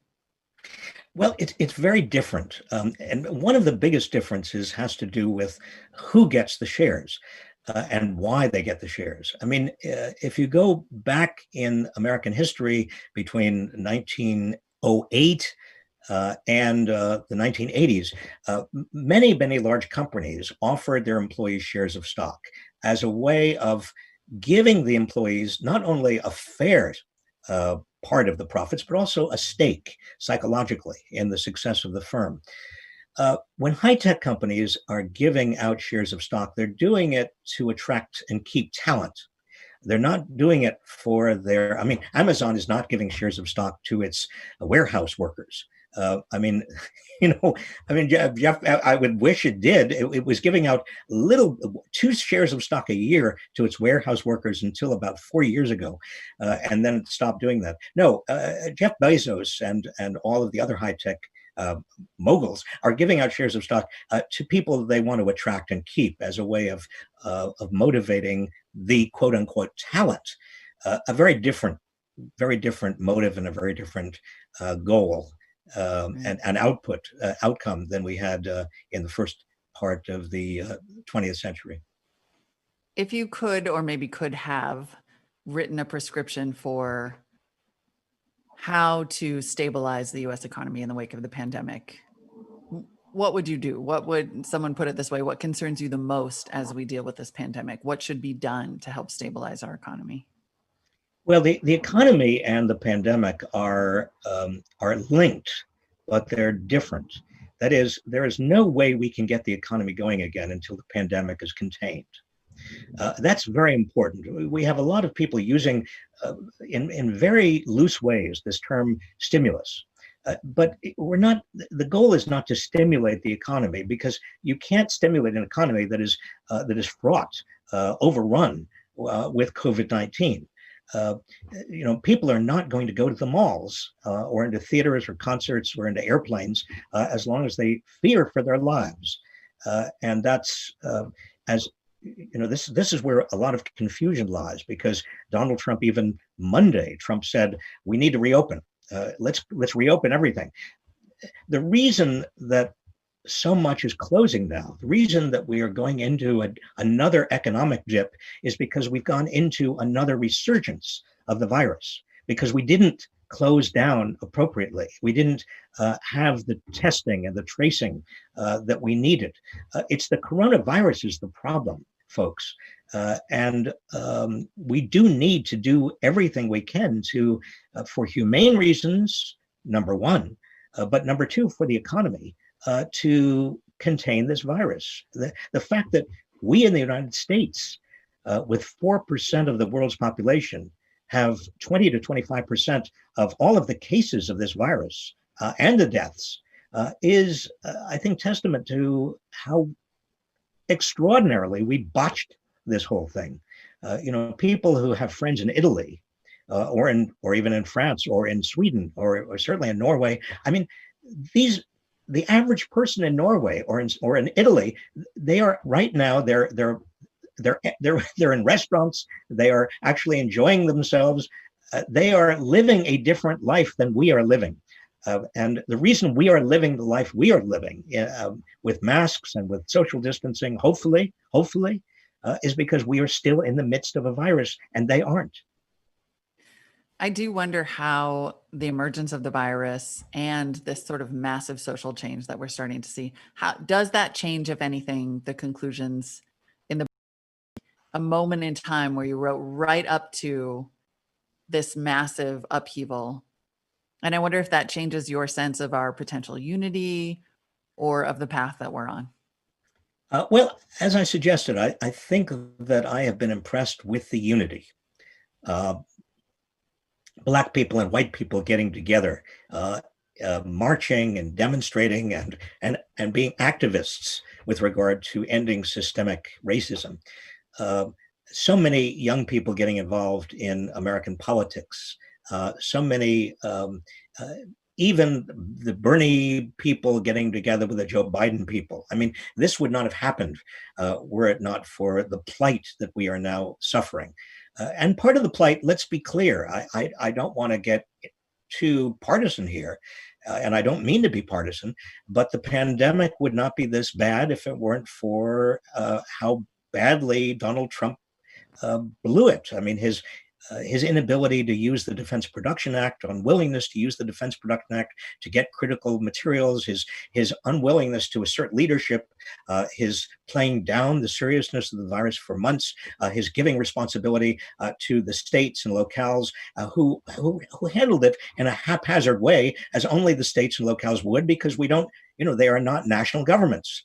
Well, it's very different. And one of the biggest differences has to do with who gets the shares and why they get the shares. I mean, if you go back in American history between 1908 and the 1980s, many large companies offered their employees shares of stock as a way of giving the employees not only a fair part of the profits, but also a stake psychologically in the success of the firm. When high-tech companies are giving out shares of stock, they're doing it to attract and keep talent. They're not doing it for their, I mean, Amazon is not giving shares of stock to its warehouse workers. I mean, Jeff, I would wish it did. It was giving out 2 shares of stock a year to its warehouse workers until about 4 years ago, and then it stopped doing that. No, Jeff Bezos and all of the other high tech moguls are giving out shares of stock to people they want to attract and keep as a way of motivating the quote unquote talent. A very different motive and a very different goal and outcome than we had in the first part of the 20th century. If you could, or maybe could have written a prescription for how to stabilize the US economy in the wake of the pandemic, what would you do? What would someone put it this way? What concerns you the most as we deal with this pandemic? What should be done to help stabilize our economy? Well, the economy and the pandemic are linked, but they're different. That is, there is no way we can get the economy going again until the pandemic is contained. That's very important. We have a lot of people using, in very loose ways, this term stimulus. But we're not. The goal is not to stimulate the economy, because you can't stimulate an economy that is fraught, overrun with COVID-19. People are not going to go to the malls or into theaters or concerts or into airplanes as long as they fear for their lives, and that's as this is where a lot of confusion lies, because Donald Trump, even Monday, Trump said we need to reopen. Let's reopen everything. The reason that so much is closing now, the reason that we are going into another economic dip, is because we've gone into another resurgence of the virus, because we didn't close down appropriately. We didn't have the testing and the tracing that we needed. It's the coronavirus is the problem, folks. And we do need to do everything we can to, for humane reasons, number one, but number two, for the economy, to contain this virus. The fact that we in the United States, with 4% of the world's population, have 20 to 25% of all of the cases of this virus and the deaths is, I think, testament to how extraordinarily we botched this whole thing. People who have friends in Italy, or even in France, or in Sweden, or certainly in Norway. I mean, the average person in Norway or in Italy, they are right now they're in restaurants. They are actually enjoying themselves. They are living a different life than we are living. And the reason we are living the life we are living with masks and with social distancing, hopefully, is because we are still in the midst of a virus and they aren't. I do wonder how the emergence of the virus and this sort of massive social change that we're starting to see, how does that change, if anything, the conclusions in a moment in time where you wrote right up to this massive upheaval? And I wonder if that changes your sense of our potential unity or of the path that we're on. Well, as I suggested, I think that I have been impressed with the unity. Black people and white people getting together, marching and demonstrating and being activists with regard to ending systemic racism. So many young people getting involved in American politics. So many, even the Bernie people getting together with the Joe Biden people. I mean, this would not have happened were it not for the plight that we are now suffering. And part of the plight, let's be clear, I don't want to get too partisan here, and I don't mean to be partisan, but the pandemic would not be this bad if it weren't for how badly Donald Trump blew it. I mean, his inability to use the Defense Production Act, unwillingness to use the Defense Production Act to get critical materials, his unwillingness to assert leadership, his playing down the seriousness of the virus for months, his giving responsibility to the states and locales who handled it in a haphazard way, as only the states and locales would, because we don't, they are not national governments.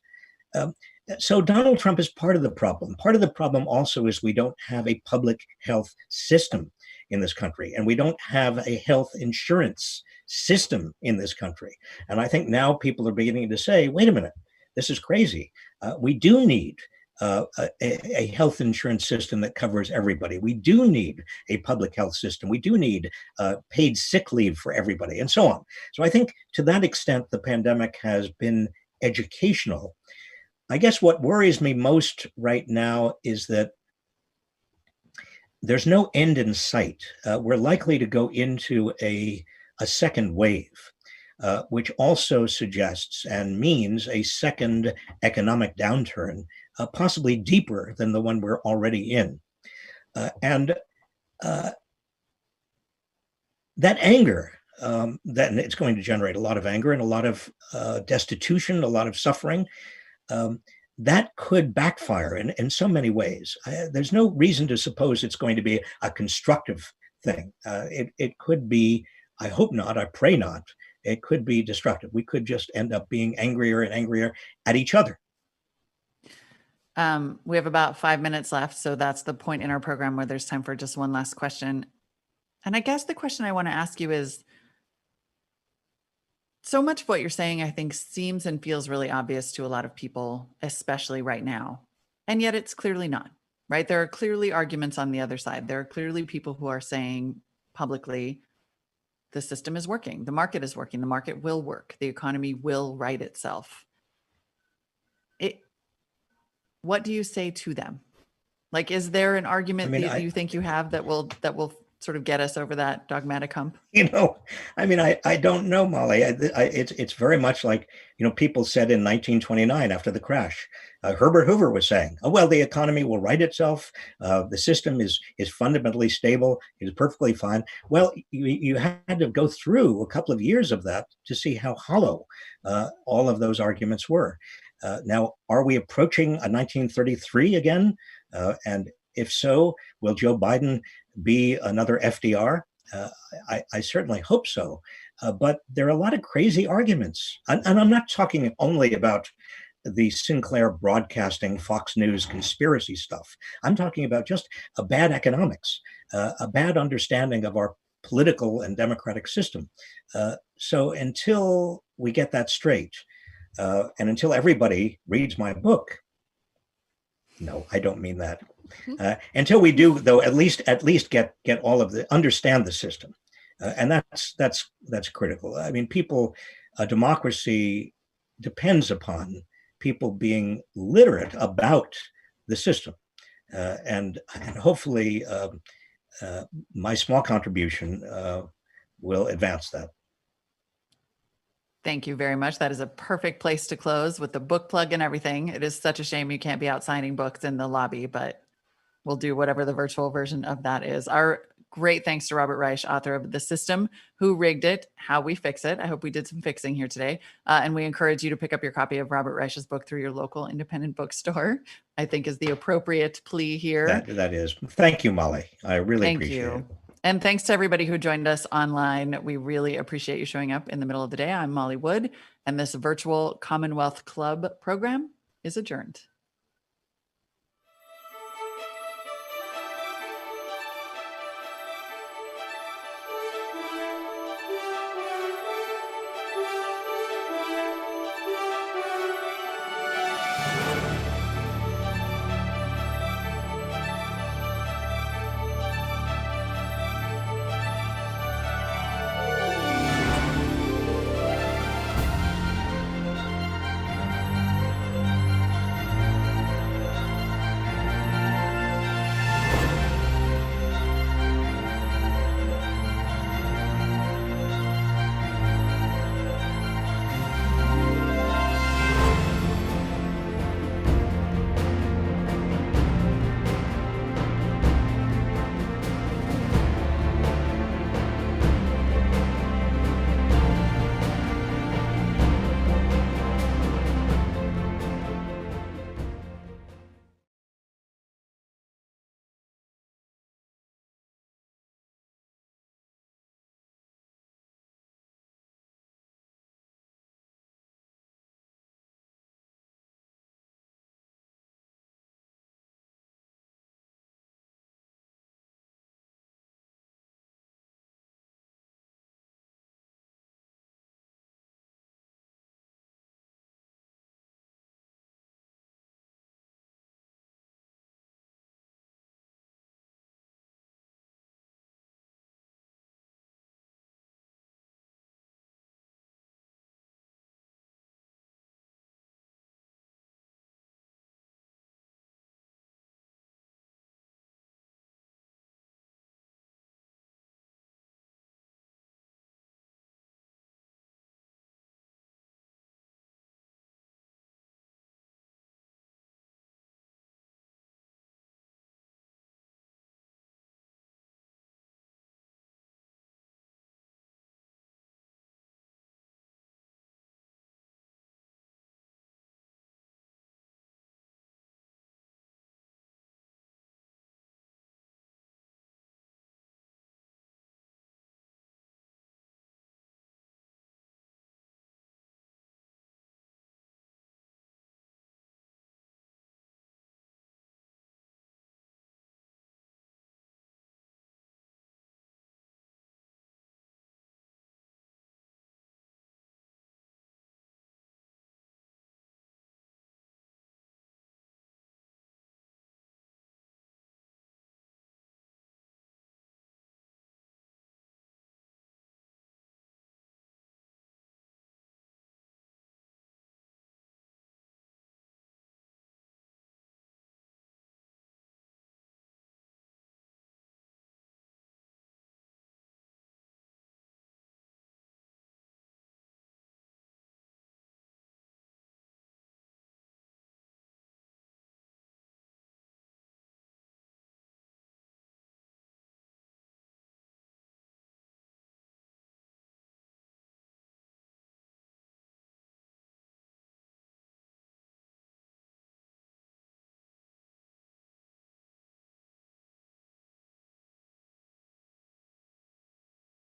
So Donald Trump is part of the problem. Part of the problem also is we don't have a public health system in this country, and we don't have a health insurance system in this country. And I think now people are beginning to say, wait a minute, this is crazy. We do need a health insurance system that covers everybody. We do need a public health system. We do need paid sick leave for everybody, and so on. So I think to that extent, the pandemic has been educational. I guess what worries me most right now is that there's no end in sight. We're likely to go into a second wave, which also suggests and means a second economic downturn, possibly deeper than the one we're already in. And that anger, that it's going to generate a lot of anger and a lot of destitution, a lot of suffering. That could backfire in so many ways. There's no reason to suppose it's going to be a constructive thing. It could be, I hope not, I pray not, it could be destructive. We could just end up being angrier and angrier at each other. We have about 5 minutes left. So that's the point in our program where there's time for just one last question. And I guess the question I want to ask you is, so much of what you're saying, I think, seems and feels really obvious to a lot of people, especially right now. And yet it's clearly not, right? There are clearly arguments on the other side. There are clearly people who are saying publicly, the system is working. The market is working. The market will work. The economy will right itself. What do you say to them? Like, is there an argument that you think you have that will sort of get us over that dogmatic hump? I don't know, Molly. It's very much like, people said in 1929 after the crash, Herbert Hoover was saying, oh, well, the economy will right itself. The system is fundamentally stable. It is perfectly fine. Well, you had to go through a couple of years of that to see how hollow all of those arguments were. Now, are we approaching a 1933 again? And if so, will Joe Biden be another FDR? I certainly hope so. But there are a lot of crazy arguments. And I'm not talking only about the Sinclair Broadcasting, Fox News conspiracy stuff. I'm talking about just a bad economics, a bad understanding of our political and democratic system. So until we get that straight, and until everybody reads my book, no, I don't mean that. Until we do, though, at least get all of understand the system, and that's critical. I mean, democracy depends upon people being literate about the system, and hopefully, my small contribution will advance that. Thank you very much. That is a perfect place to close with the book plug and everything. It is such a shame you can't be out signing books in the lobby, but we'll do whatever the virtual version of that is. Our great thanks to Robert Reich, author of The System, Who Rigged It, How We Fix It. I hope we did some fixing here today. And we encourage you to pick up your copy of Robert Reich's book through your local independent bookstore, I think is the appropriate plea here. That is. Thank you, Molly. I really appreciate it. And thanks to everybody who joined us online. We really appreciate you showing up in the middle of the day. I'm Molly Wood, and this virtual Commonwealth Club program is adjourned.